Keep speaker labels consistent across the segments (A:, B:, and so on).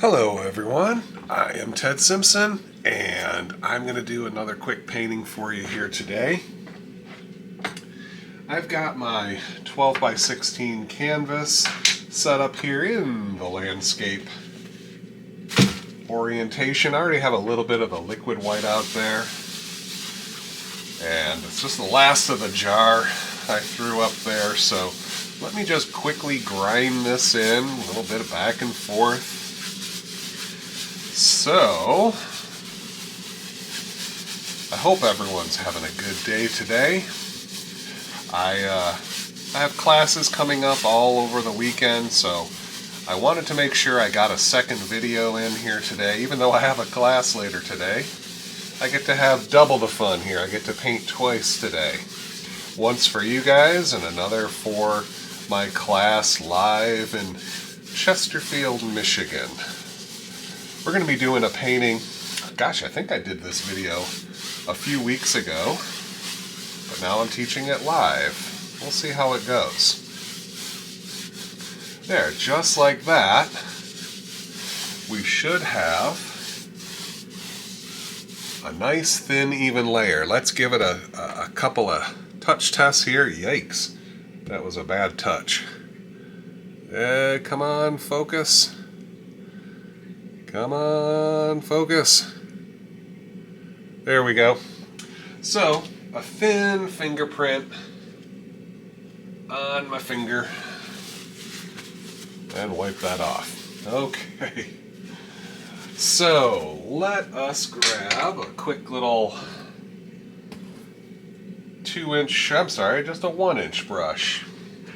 A: Hello everyone, I am Ted Simpson and I'm going to do another quick painting for you here today. I've got my 12 by 16 canvas set up here in the landscape orientation. I already have a little bit of the liquid white out there and it's just the last of the jar I threw up there, so let me just quickly grind this in, a little bit of back and forth. So, I hope everyone's having a good day today. I have classes coming up all over the weekend, so I wanted to make sure I got a second video in here today. Even though I have a class later today, I get to have double the fun here. I get to paint twice today. Once for you guys and another for my class live in Chesterfield, Michigan. We're going to be doing a painting. Gosh, I think I did this video a few weeks ago, but now I'm teaching it live. We'll see how it goes. There, just like that, we should have a nice thin even layer. Let's give it a couple of touch tests here. Yikes, that was a bad touch. Come on, focus. Come on, focus. There we go. So, a thin fingerprint on my finger. And wipe that off. Okay. So, let us grab a quick little just a 1-inch brush.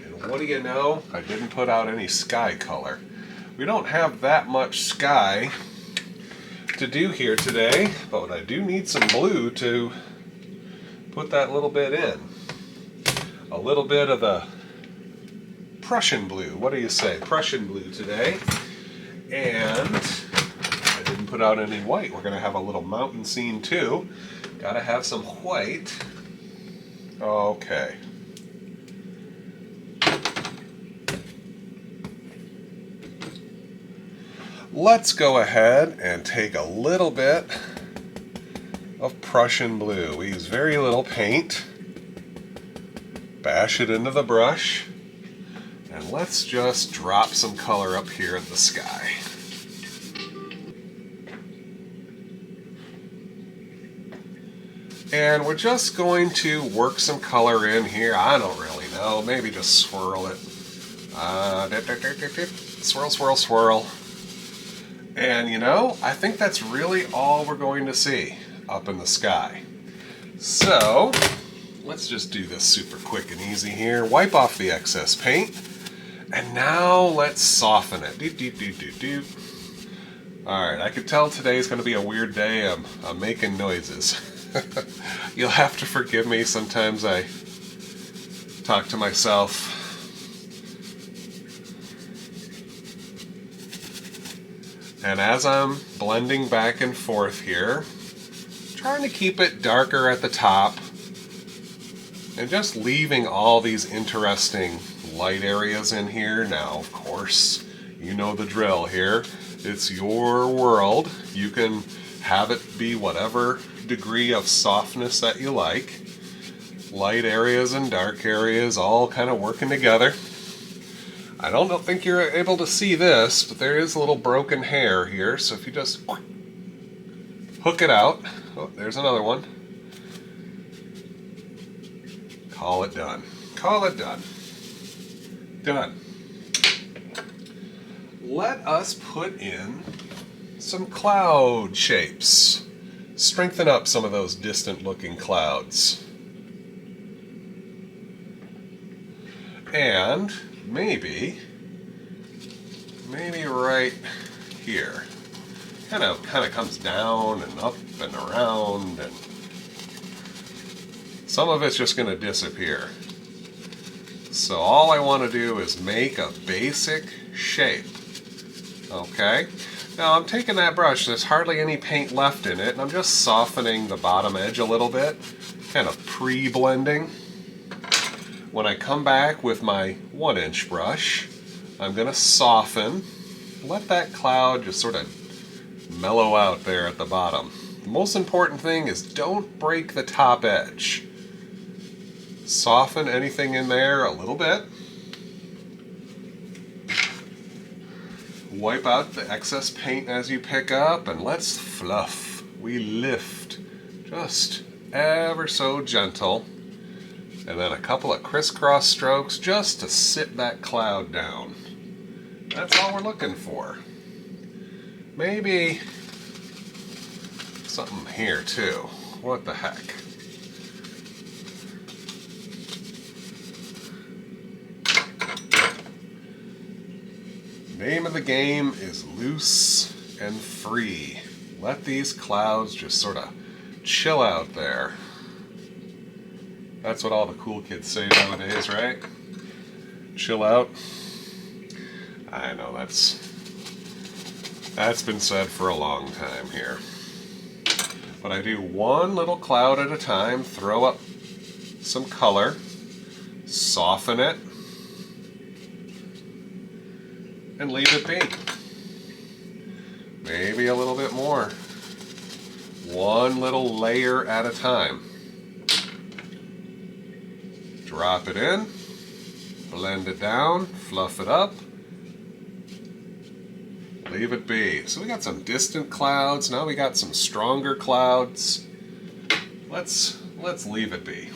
A: And what do you know? I didn't put out any sky color. We don't have that much sky to do here today, but I do need some blue to put that little bit in. A little bit of the Prussian blue. What do you say? Prussian blue today. And I didn't put out any white. We're going to have a little mountain scene too. Got to have some white. Okay. Let's go ahead and take a little bit of Prussian blue. We use very little paint. Bash it into the brush. And let's just drop some color up here in the sky. And we're just going to work some color in here. I don't really know. Maybe just swirl it. Swirl, swirl, swirl. And you know, I think that's really all we're going to see up in the sky. So, let's just do this super quick and easy here. Wipe off the excess paint. And now let's soften it. Doot, doot, doot, doot, doot. Alright, I could tell today's going to be a weird day. I'm making noises. You'll have to forgive me. Sometimes I talk to myself. And as I'm blending back and forth here, trying to keep it darker at the top and just leaving all these interesting light areas in here. Now, of course, you know the drill here. It's your world. You can have it be whatever degree of softness that you like. Light areas and dark areas all kind of working together. I don't think you're able to see this, but there is a little broken hair here, so if you just hook it out. Oh, there's another one. Call it done. Call it done. Done. Let us put in some cloud shapes. Strengthen up some of those distant looking clouds. And maybe right here. Kind of comes down and up and around, and some of it's just going to disappear. So all I want to do is make a basic shape. Okay? Now I'm taking that brush, there's hardly any paint left in it, and I'm just softening the bottom edge a little bit, kind of pre-blending. When I come back with my 1-inch brush, I'm going to soften let that cloud just sort of mellow out there at the bottom. The most important thing is don't break the top edge. Soften anything in there a little bit. Wipe out the excess paint as you pick up, and let's fluff. We lift just ever so gentle, and then a couple of crisscross strokes just to sit that cloud down. That's all we're looking for. Maybe something here too. What the heck? Name of the game is loose and free. Let these clouds just sort of chill out there. That's what all the cool kids say nowadays, right? Chill out. I know that's been said for a long time here. But I do one little cloud at a time, throw up some color, soften it, and leave it be. Maybe a little bit more. One little layer at a time. Drop it in, blend it down, fluff it up, leave it be. So we got some distant clouds, now we got some stronger clouds. Let's leave it be.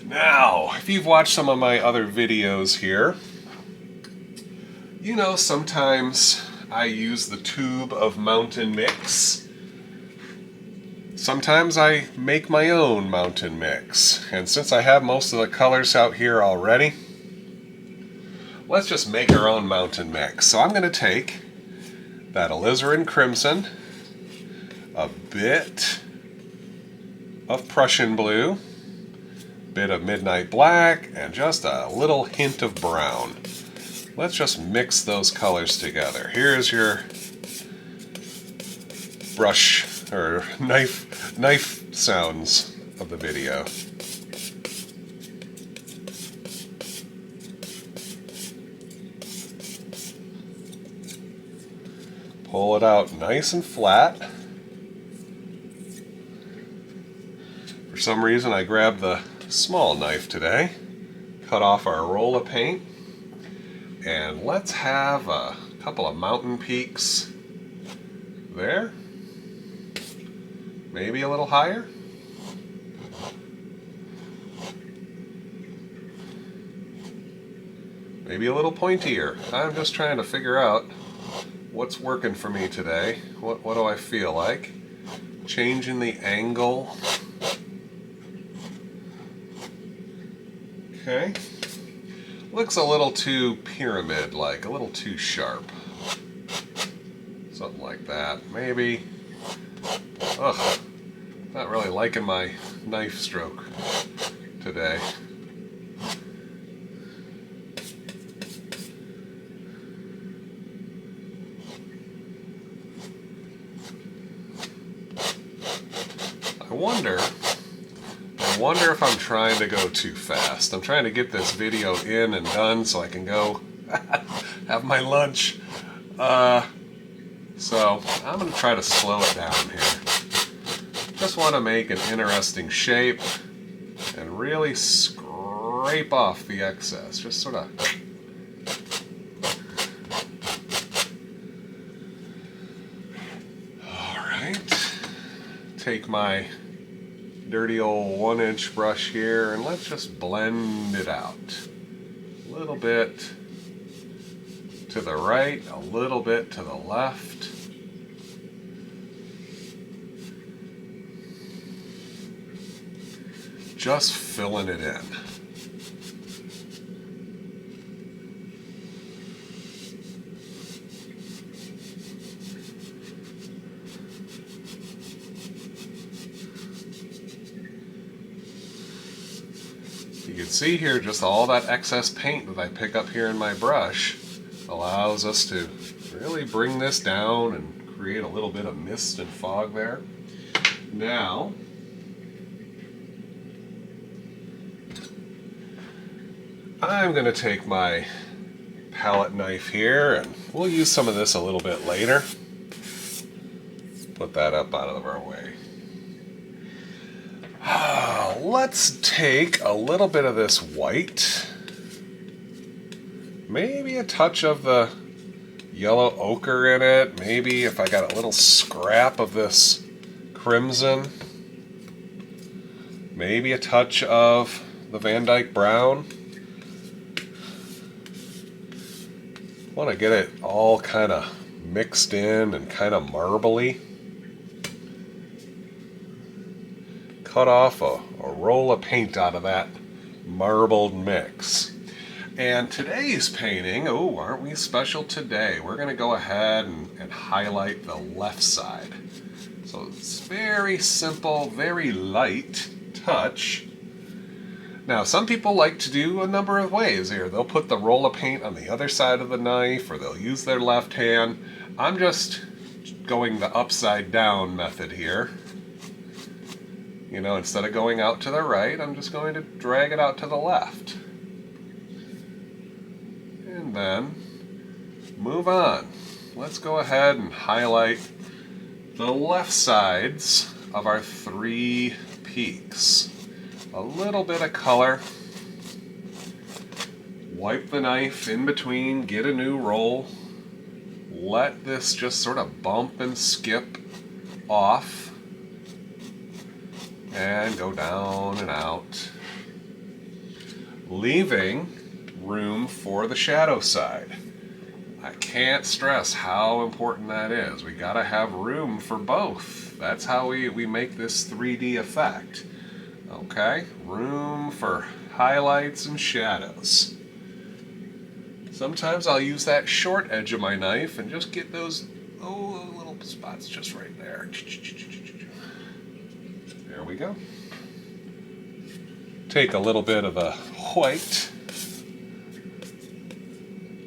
A: Now, if you've watched some of my other videos here, you know sometimes I use the tube of mountain mix. Sometimes I make my own mountain mix. And since I have most of the colors out here already, let's just make our own mountain mix. So I'm going to take that alizarin crimson, a bit of Prussian blue, a bit of midnight black, and just a little hint of brown. Let's just mix those colors together. Here's your brush or knife sounds of the video. Pull it out nice and flat. For some reason I grabbed the small knife today. Cut off our roll of paint. And let's have a couple of mountain peaks there. Maybe a little higher. Maybe a little pointier. I'm just trying to figure out what's working for me today. What do I feel like? Changing the angle. Okay. Looks a little too pyramid-like, a little too sharp. Something like that. Maybe. Ugh. Not really liking my knife stroke today. I wonder if I'm trying to go too fast. I'm trying to get this video in and done so I can go have my lunch. So I'm going to try to slow it down here. Just want to make an interesting shape and really scrape off the excess. Just sort of. All right. Take my dirty old 1-inch brush here and let's just blend it out. A little bit to the right, a little bit to the left. Just filling it in. You can see here just all that excess paint that I pick up here in my brush allows us to really bring this down and create a little bit of mist and fog there. Now, I'm going to take my palette knife here, and we'll use some of this a little bit later. Put that up out of our way. Let's take a little bit of this white, maybe a touch of the yellow ochre in it, maybe if I got a little scrap of this crimson, maybe a touch of the Van Dyke brown. Want to get it all kind of mixed in and kind of marbly. Cut off a roll of paint out of that marbled mix. And today's painting, oh, aren't we special today? We're going to go ahead and highlight the left side. So it's very simple, very light touch. Now, some people like to do a number of ways here. They'll put the roll of paint on the other side of the knife, or they'll use their left hand. I'm just going the upside down method here. You know, instead of going out to the right, I'm just going to drag it out to the left. And then move on. Let's go ahead and highlight the left sides of our 3 peaks. A little bit of color. Wipe the knife in between, get a new roll. Let this just sort of bump and skip off. And go down and out, leaving room for the shadow side. I can't stress how important that is. We gotta have room for both. That's how we make this 3D effect. Okay, room for highlights and shadows. Sometimes I'll use that short edge of my knife and just get those little spots just right there. There we go. Take a little bit of the white,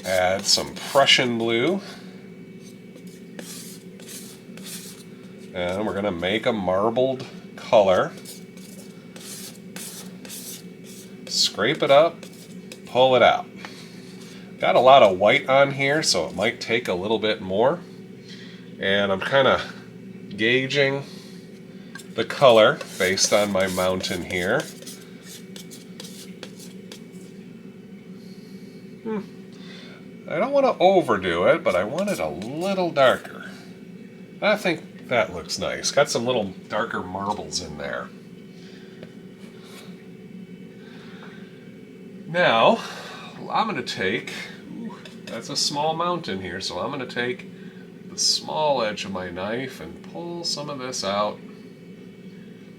A: add some Prussian blue, and we're going to make a marbled color. Scrape it up, pull it out. Got a lot of white on here, so it might take a little bit more. And I'm kind of gauging the color based on my mountain here. I don't want to overdo it, but I want it a little darker. I think that looks nice. Got some little darker marbles in there. Now, I'm going to take, that's a small mountain here, so I'm going to take the small edge of my knife and pull some of this out,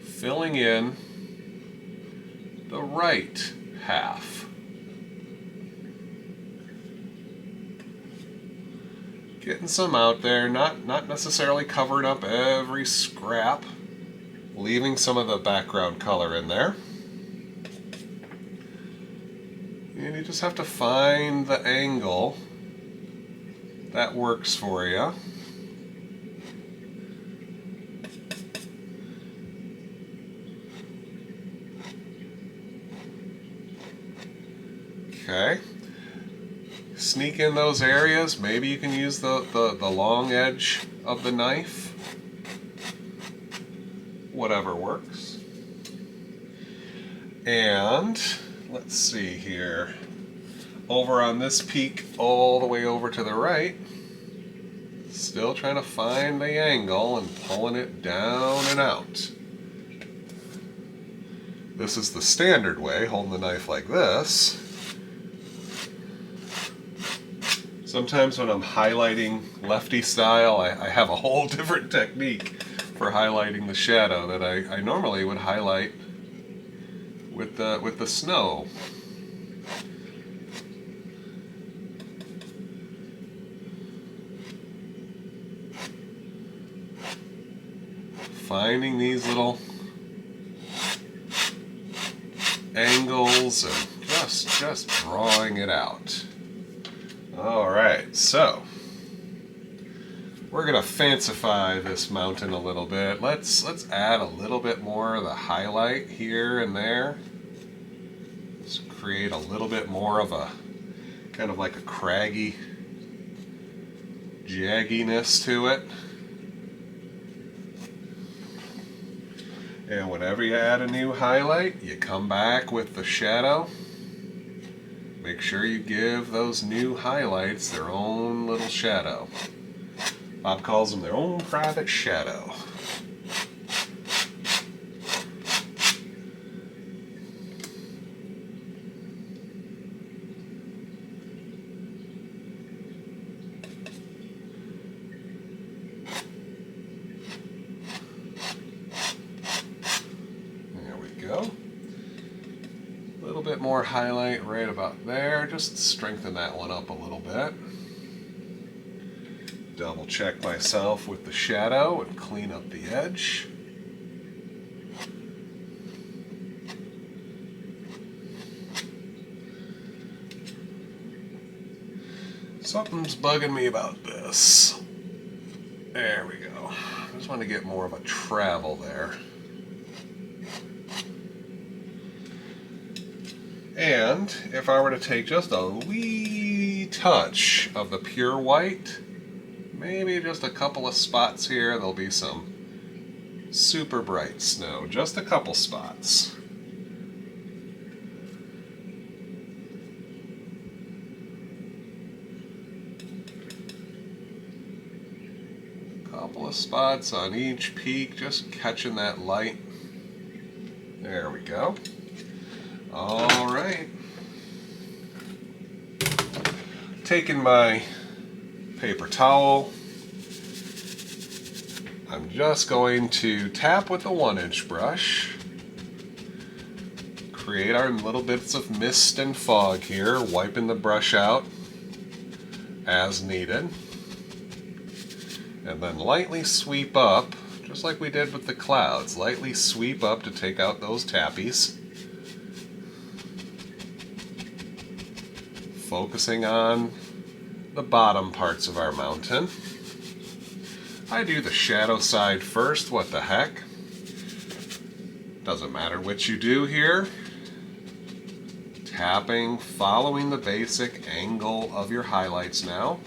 A: filling in the right half. Getting some out there, not necessarily covering up every scrap, leaving some of the background color in there. And you just have to find the angle that works for you. Okay. Sneak in those areas. Maybe you can use the long edge of the knife. Whatever works. And let's see here. Over on this peak, all the way over to the right, still trying to find the angle and pulling it down and out. This is the standard way, holding the knife like this. Sometimes when I'm highlighting lefty style, I have a whole different technique for highlighting the shadow that I normally would highlight with the snow. Finding these little angles and just drawing it out. All right, so we're gonna fancify this mountain a little bit. Let's add a little bit more of the highlight here and there. Let's create a little bit more of a kind of like a craggy jagginess to it. And whenever you add a new highlight, you come back with the shadow. Make sure you give those new highlights their own little shadow. Bob calls them their own private shadow. Go. A little bit more highlight right about there. Just strengthen that one up a little bit. Double check myself with the shadow and clean up the edge. Something's bugging me about this. There we go. I just want to get more of a travel there. And if I were to take just a wee touch of the pure white, maybe just a couple of spots here, there'll be some super bright snow. Just a couple spots. Couple of spots on each peak, just catching that light. There we go. All right. Taking my paper towel, I'm just going to tap with a 1-inch brush, create our little bits of mist and fog here, wiping the brush out as needed, and then lightly sweep up, just like we did with the clouds, lightly sweep up to take out those tappies. Focusing on the bottom parts of our mountain. I do the shadow side first, what the heck. Doesn't matter what you do here. Tapping, following the basic angle of your highlights now.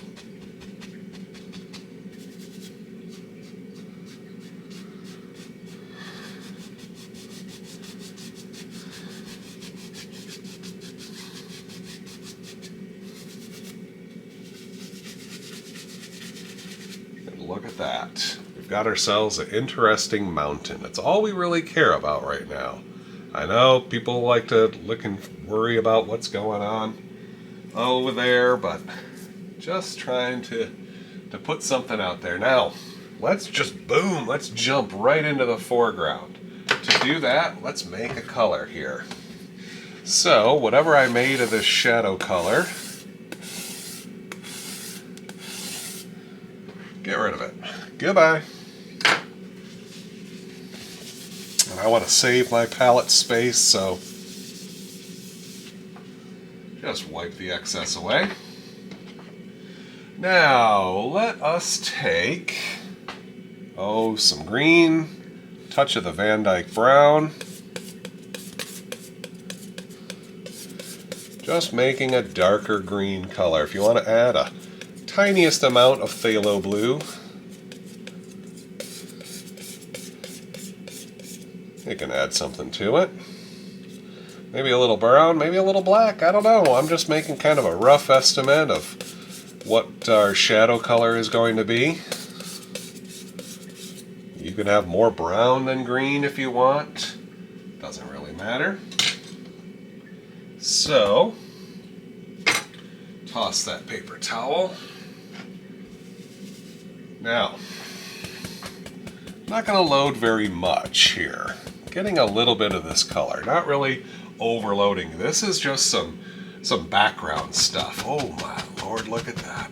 A: Look at that. We've got ourselves an interesting mountain. That's all we really care about right now. I know people like to look and worry about what's going on over there, but just trying to put something out there. Now, let's just let's jump right into the foreground. To do that, let's make a color here. So, whatever I made of this shadow color, get rid of it. Goodbye. And I want to save my palette space, so just wipe the excess away. Now, let us take, some green, touch of the Van Dyke brown. Just making a darker green color. If you want to add a tiniest amount of phthalo blue, you can add something to it. Maybe a little brown, maybe a little black, I don't know. I'm just making kind of a rough estimate of what our shadow color is going to be. You can have more brown than green if you want. Doesn't really matter. So, toss that paper towel. Now, I'm not going to load very much here. Getting a little bit of this color, not really overloading. This is just some background stuff. Oh my Lord, look at that.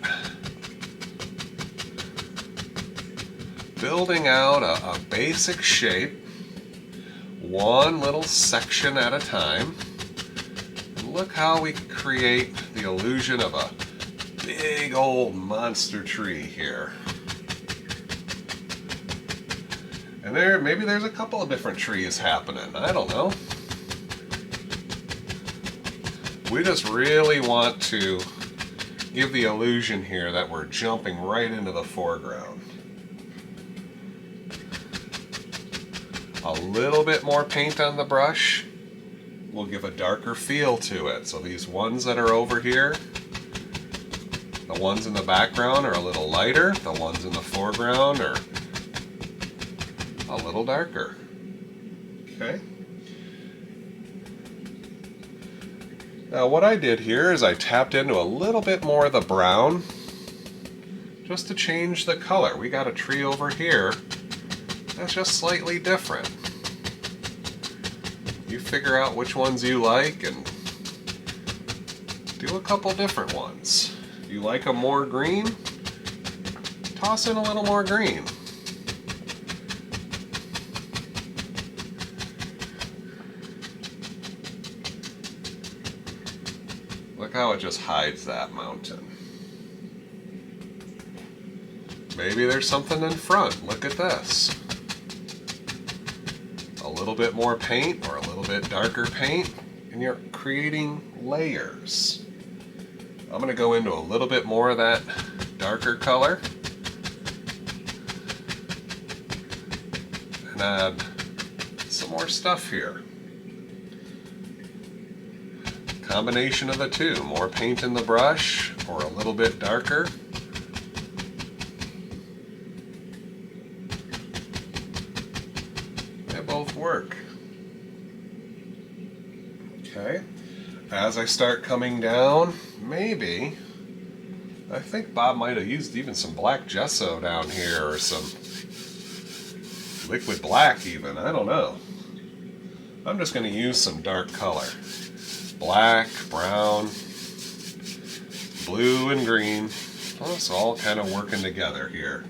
A: Building out a basic shape, one little section at a time. And look how we can create the illusion of a big old monster tree here. And maybe there's a couple of different trees happening. I don't know. We just really want to give the illusion here that we're jumping right into the foreground. A little bit more paint on the brush will give a darker feel to it. So these ones that are over here, the ones in the background are a little lighter, the ones in the foreground are a little darker. Okay. Now what I did here is I tapped into a little bit more of the brown just to change the color. We got a tree over here that's just slightly different. You figure out which ones you like and do a couple different ones. If you like them more green, toss in a little more green. Look how it just hides that mountain. Maybe there's something in front. Look at this. A little bit more paint or a little bit darker paint, and you're creating layers. I'm going to go into a little bit more of that darker color and add some more stuff here. Combination of the two, more paint in the brush or a little bit darker. They both work. Okay, as I start coming down, maybe, I think Bob might have used even some black gesso down here or some liquid black even, I don't know. I'm just going to use some dark color. Black, brown, blue, and green. Well, it's all kind of working together here.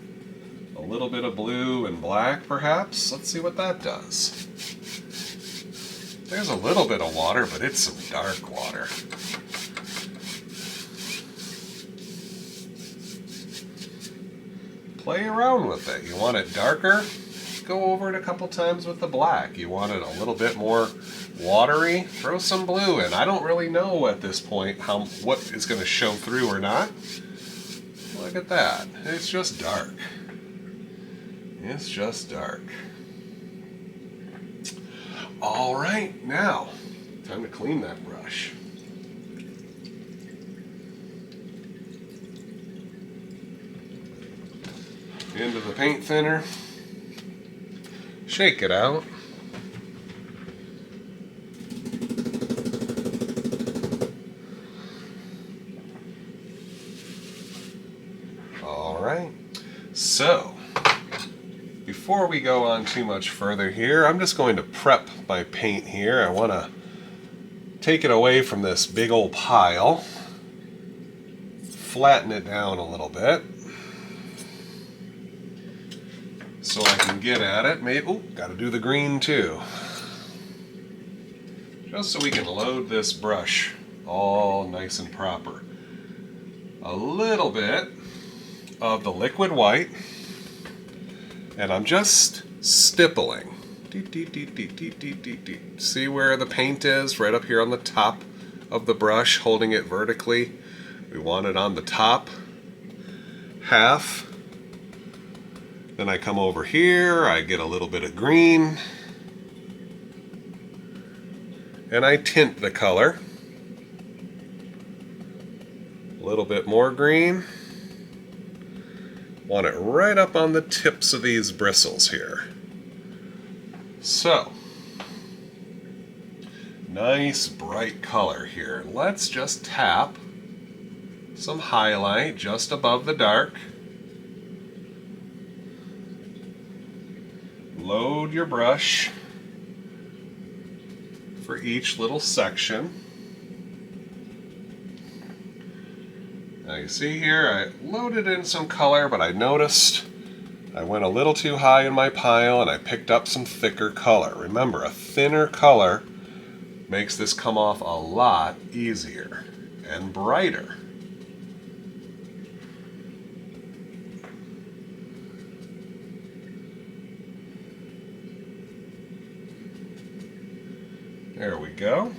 A: A little bit of blue and black, perhaps. Let's see what that does. There's a little bit of water, but it's some dark water. Play around with it. You want it darker? Go over it a couple times with the black. You want it a little bit more watery? Throw some blue in. I don't really know at this point what is going to show through or not. Look at that. It's just dark. It's just dark. All right, now time to clean that brush. Into the paint thinner. Shake it out. All right. So, before we go on too much further here, I'm just going to prep my paint here. I want to take it away from this big old pile, flatten it down a little bit, so I can get at it. Maybe, oh, got to do the green too. Just so we can load this brush all nice and proper. A little bit of the liquid white, and I'm just stippling. See where the paint is? Right up here on the top of the brush, holding it vertically. We want it on the top half. Then I come over here, I get a little bit of green, and I tint the color. A little bit more green. Want it right up on the tips of these bristles here. So, nice bright color here. Let's just tap some highlight just above the dark. Load your brush for each little section. Now you see here, I loaded in some color, but I noticed I went a little too high in my pile and I picked up some thicker color. Remember, a thinner color makes this come off a lot easier and brighter. There we go.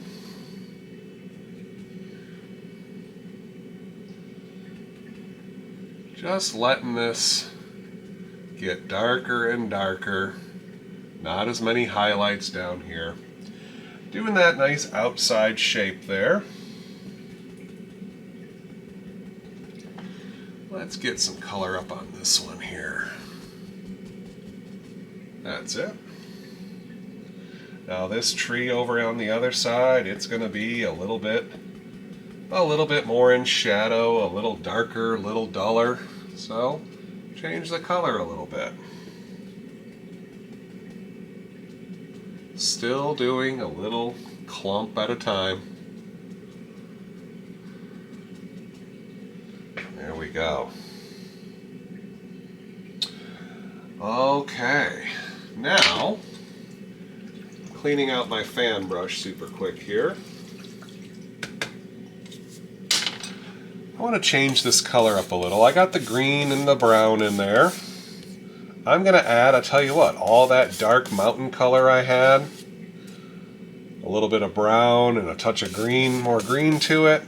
A: Just letting this get darker and darker. Not as many highlights down here. Doing that nice outside shape there. Let's get some color up on this one here. That's it. Now this tree over on the other side, it's going to be a little bit more in shadow, a little darker, a little duller. So change the color a little bit. Still doing a little clump at a time. There we go. Okay, now cleaning out my fan brush super quick here. I want to change this color up a little. I got the green and the brown in there. I'm going to add, I'll tell you what, all that dark mountain color I had, a little bit of brown and a touch of green, more green to it.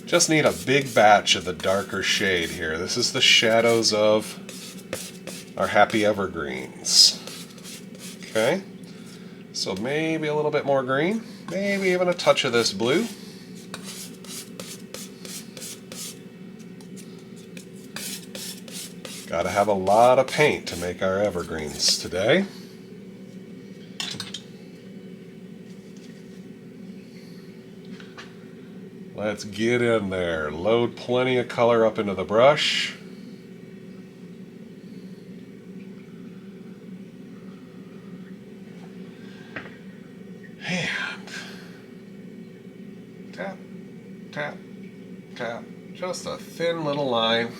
A: Just need a big batch of the darker shade here. This is the shadows of our happy evergreens. Okay, so maybe a little bit more green, maybe even a touch of this blue. Got to have a lot of paint to make our evergreens today. Let's get in there. Load plenty of color up into the brush. And tap, tap, tap. Just a thin little line.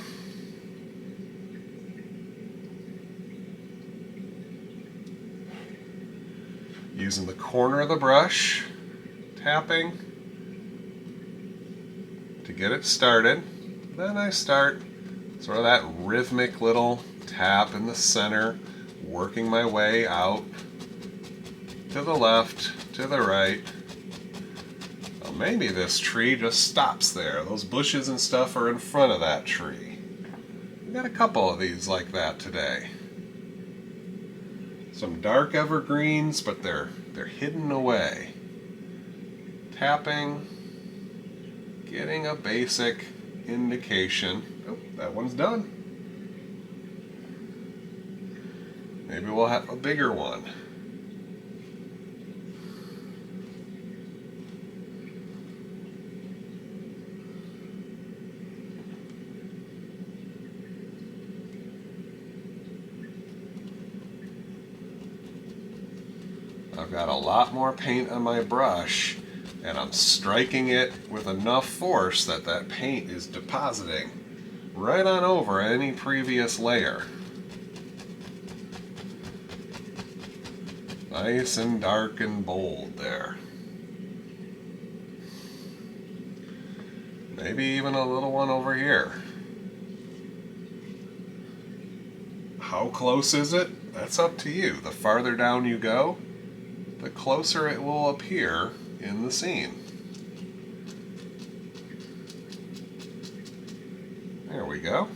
A: Using the corner of the brush, tapping to get it started. Then I start sort of that rhythmic little tap in the center, working my way out to the left, to the right. Well, maybe this tree just stops there. Those bushes and stuff are in front of that tree. We got a couple of these like that today. Some dark evergreens, but they're hidden away. Tapping, getting a basic indication. Oh, that one's done. Maybe we'll have a bigger one. I've got a lot more paint on my brush, and I'm striking it with enough force that that paint is depositing right on over any previous layer. Nice and dark and bold there. Maybe even a little one over here. How close is it? That's up to you. The farther down you go, the closer it will appear in the scene. There we go.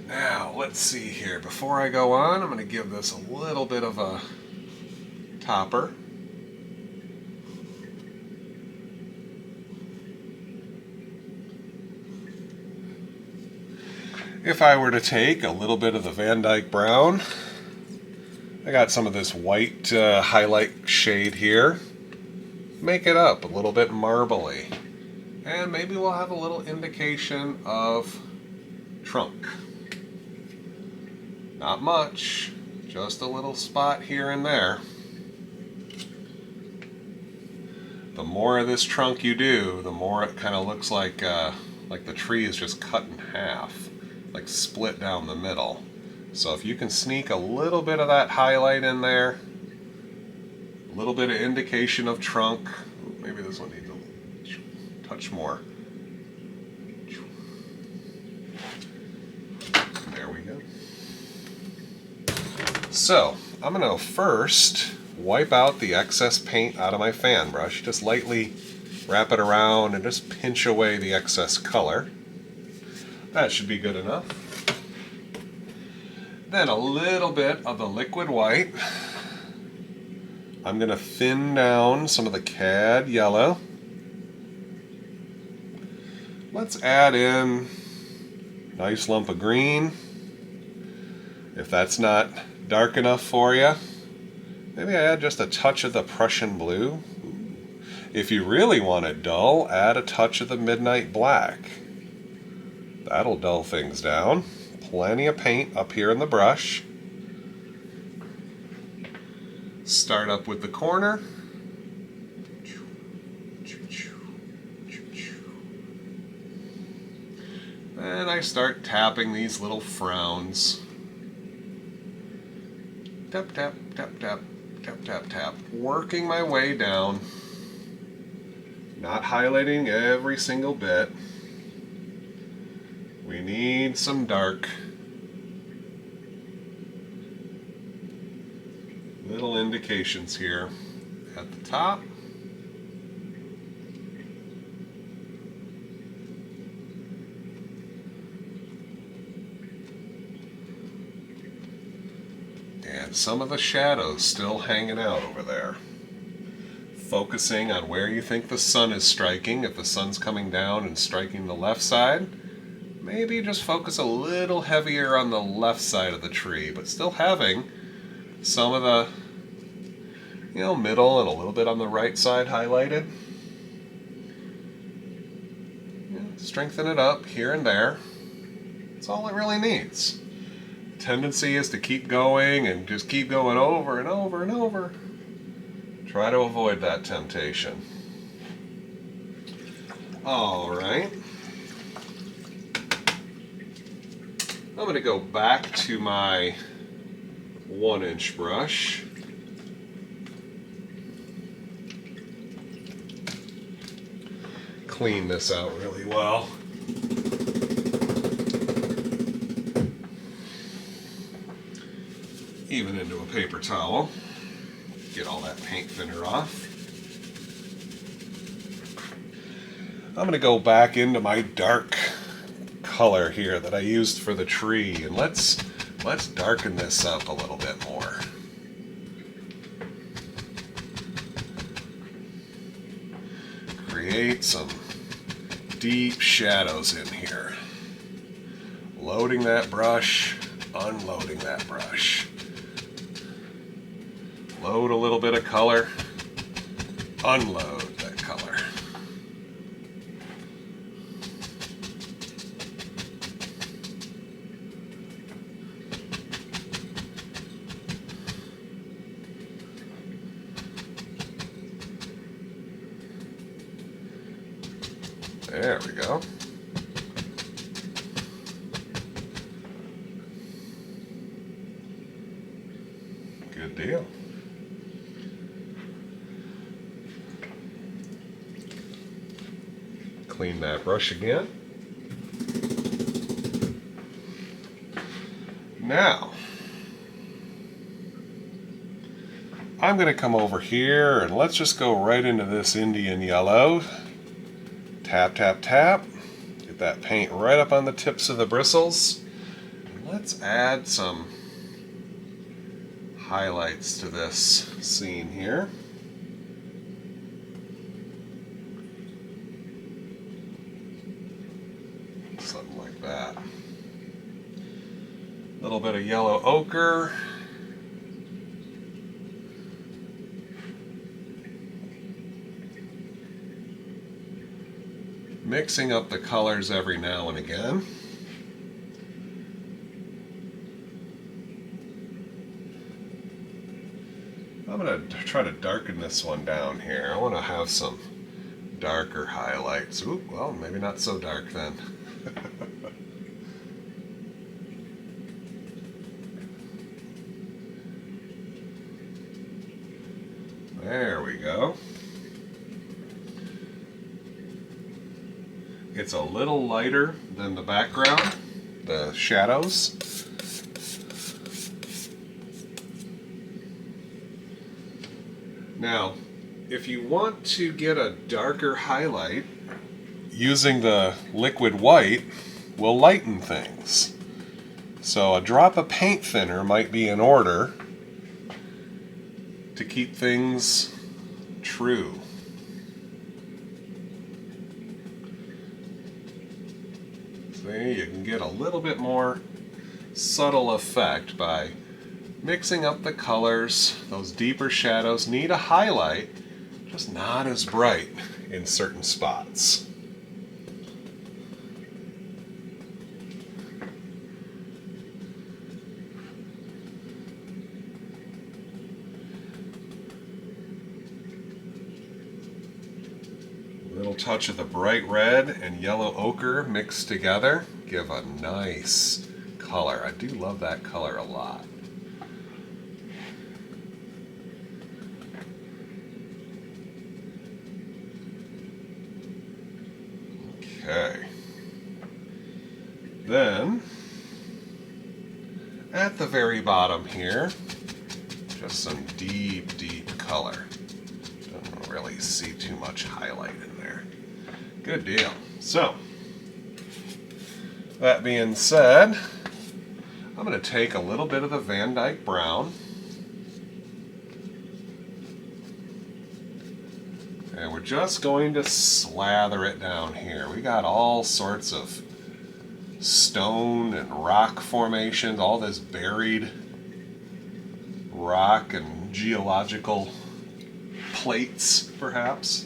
A: Now, let's see here. Before I go on, I'm going to give this a little bit of a topper. If I were to take a little bit of the Van Dyke brown, I got some of this white highlight shade here, make it up a little bit marbly, and maybe we'll have a little indication of trunk. Not much, just a little spot here and there. The more of this trunk you do, the more it kind of looks like the tree is just cut in half. Like split down the middle. So if you can sneak a little bit of that highlight in there, a little bit of indication of trunk, maybe this one needs a touch more. There we go. So I'm going to first wipe out the excess paint out of my fan brush. Just lightly wrap it around and just pinch away the excess color. That should be good enough. Then a little bit of the liquid white. I'm going to thin down some of the cad yellow. Let's add in a nice lump of green. If that's not dark enough for you, maybe I add just a touch of the Prussian blue. If you really want it dull, add a touch of the midnight black. That'll dull things down. Plenty of paint up here in the brush. Start up with the corner. And I start tapping these little frowns. Tap, tap, tap, tap, tap, tap, tap. Working my way down. Not highlighting every single bit. We need some dark. Little indications here at the top. And some of the shadows still hanging out over there. Focusing on where you think the sun is striking. If the sun's coming down and striking the left side, maybe just focus a little heavier on the left side of the tree, but still having some of the middle and a little bit on the right side highlighted. Strengthen it up here and there. That's all it really needs. Tendency is to keep going and just keep going over and over and over. Try to avoid that temptation. All right. I'm going to go back to my 1-inch brush. Clean this out really well. Even into a paper towel. Get all that paint thinner off. I'm going to go back into my dark color here that I used for the tree, and let's darken this up a little bit more. Create some deep shadows in here. Loading that brush, unloading that brush. Load a little bit of color, unload that color. There we go. Good deal. Clean that brush again. Now, I'm going to come over here and let's just go right into this Indian yellow. Tap, tap, tap. Get that paint right up on the tips of the bristles. And let's add some highlights to this scene here. Something like that. A little bit of yellow ochre. Mixing up the colors every now and again. I'm going to try to darken this one down here. I want to have some darker highlights. Ooh, well, maybe not so dark then. There we go. It's a little lighter than the background, the shadows. Now, if you want to get a darker highlight, using the liquid white will lighten things. So a drop of paint thinner might be in order to keep things true. See, you can get a little bit more subtle effect by mixing up the colors. Those deeper shadows need a highlight, just not as bright in certain spots. Little touch of the bright red and yellow ochre mixed together give a nice color. I do love that color a lot. Okay. Then, at the very bottom here, just some deep, deep color. Don't really see too much highlight in there. Good deal. So, that being said, I'm going to take a little bit of the Van Dyke Brown and we're just going to slather it down here. We got all sorts of stone and rock formations, all this buried rock and geological plates, perhaps.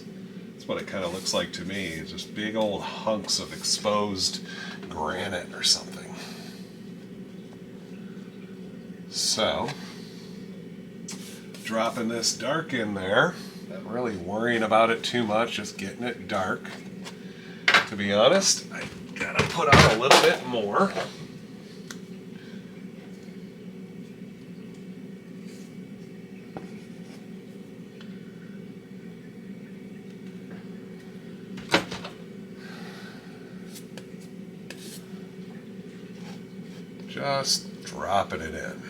A: That's what it kind of looks like to me. It's just big old hunks of exposed granite or something. So, dropping this dark in there, not really worrying about it too much, just getting it dark. To be honest, I gotta put on a little bit more. Just dropping it in.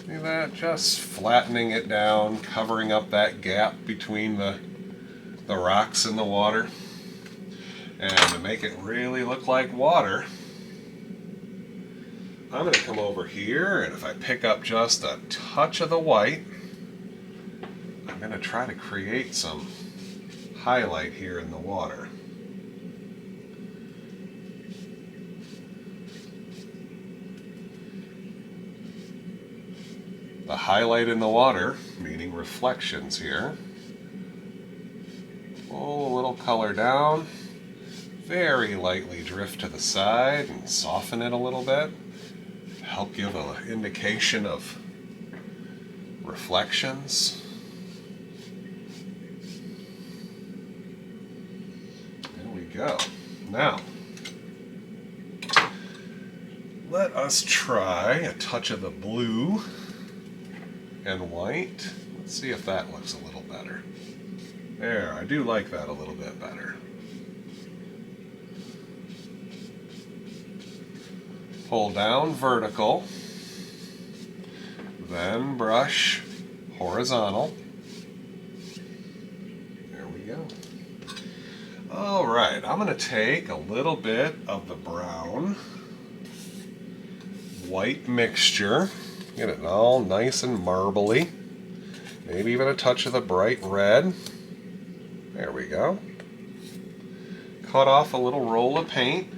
A: See that? Just flattening it down, covering up that gap between the rocks and the water. And to make it really look like water, I'm going to come over here, and if I pick up just a touch of the white, I'm going to try to create some highlight here in the water. The highlight in the water, meaning reflections here. Pull a little color down, very lightly drift to the side and soften it a little bit. Help give an indication of reflections. There we go. Now, let us try a touch of the blue and white. Let's see if that looks a little better. There, I do like that a little bit better. Pull down vertical, then brush horizontal. There we go. All right, I'm going to take a little bit of the brown white mixture, get it all nice and marbly, maybe even a touch of the bright red. There we go. Cut off a little roll of paint,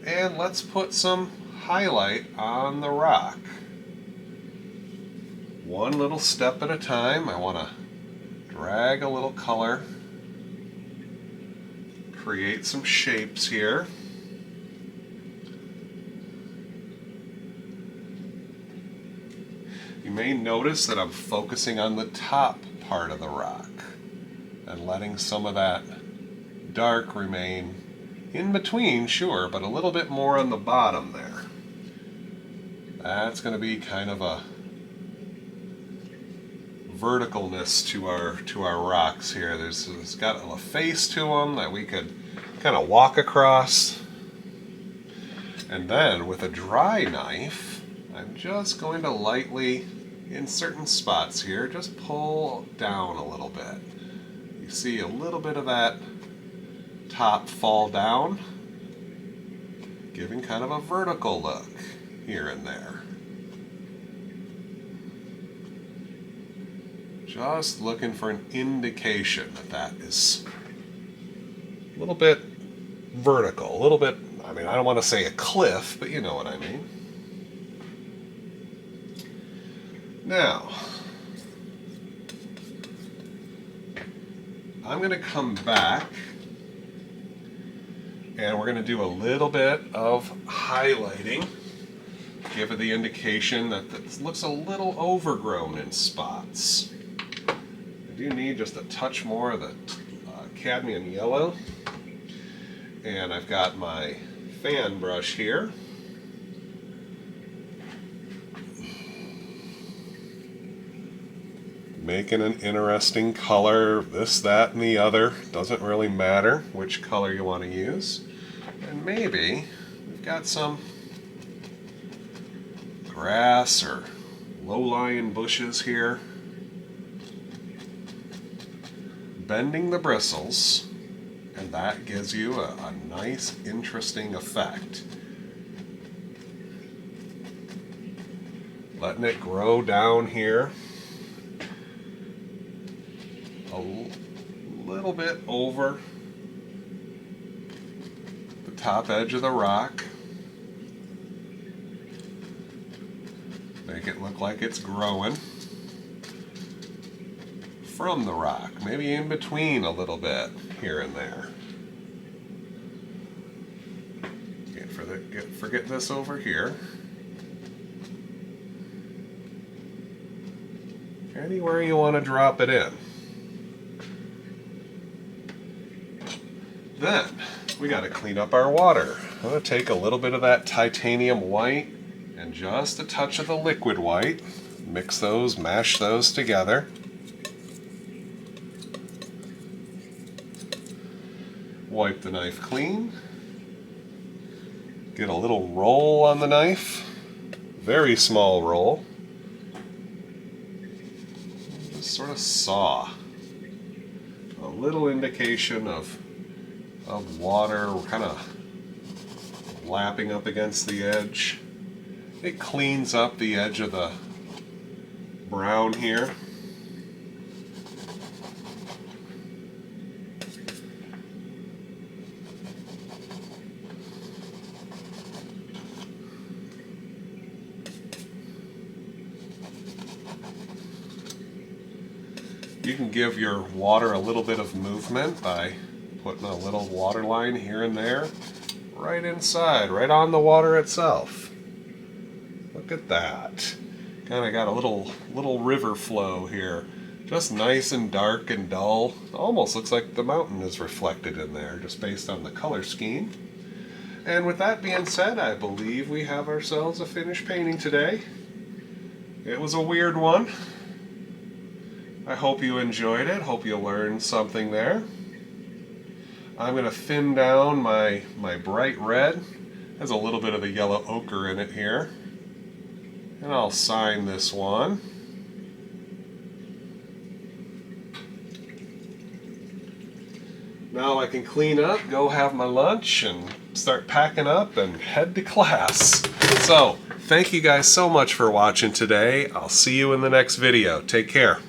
A: and let's put some highlight on the rock. One little step at a time. I want to drag a little color, create some shapes here. You may notice that I'm focusing on the top part of the rock and letting some of that dark remain in between, sure, but a little bit more on the bottom there. That's going to be kind of a verticalness to our rocks here. There's got a face to them that we could kind of walk across. And then with a dry knife, I'm just going to lightly, in certain spots here, just pull down a little bit. You see a little bit of that top fall down, giving kind of a vertical look here and there. Just looking for an indication that that is a little bit vertical, a little bit, I mean, I don't want to say a cliff, but you know what I mean. Now, I'm going to come back and we're going to do a little bit of highlighting, give it the indication that this looks a little overgrown in spots. I do need just a touch more of the cadmium yellow. And I've got my fan brush here. Making an interesting color, this, that, and the other. Doesn't really matter which color you want to use. And maybe we've got some grass or low-lying bushes here. Bending the bristles, and that gives you a nice, interesting effect. Letting it grow down here a little bit over the top edge of the rock. Make it look like it's growing from the rock, maybe in between a little bit here and there. Can't forget this over here. Anywhere you want to drop it in. Then we got to clean up our water. I'm going to take a little bit of that titanium white and just a touch of the liquid white. Mix those, mash those together. Wipe the knife clean. Get a little roll on the knife. Very small roll. Just sort of saw. A little indication of water kind of lapping up against the edge. It cleans up the edge of the brown here. You can give your water a little bit of movement by putting a little water line here and there, right inside, right on the water itself. Look at that. Kind of got a little river flow here. Just nice and dark and dull. Almost looks like the mountain is reflected in there, just based on the color scheme. And with that being said, I believe we have ourselves a finished painting today. It was a weird one. I hope you enjoyed it. Hope you learned something there. I'm going to thin down my bright red. Has a little bit of the yellow ochre in it here. And I'll sign this one. Now I can clean up, go have my lunch, and start packing up and head to class. So, thank you guys so much for watching today. I'll see you in the next video. Take care.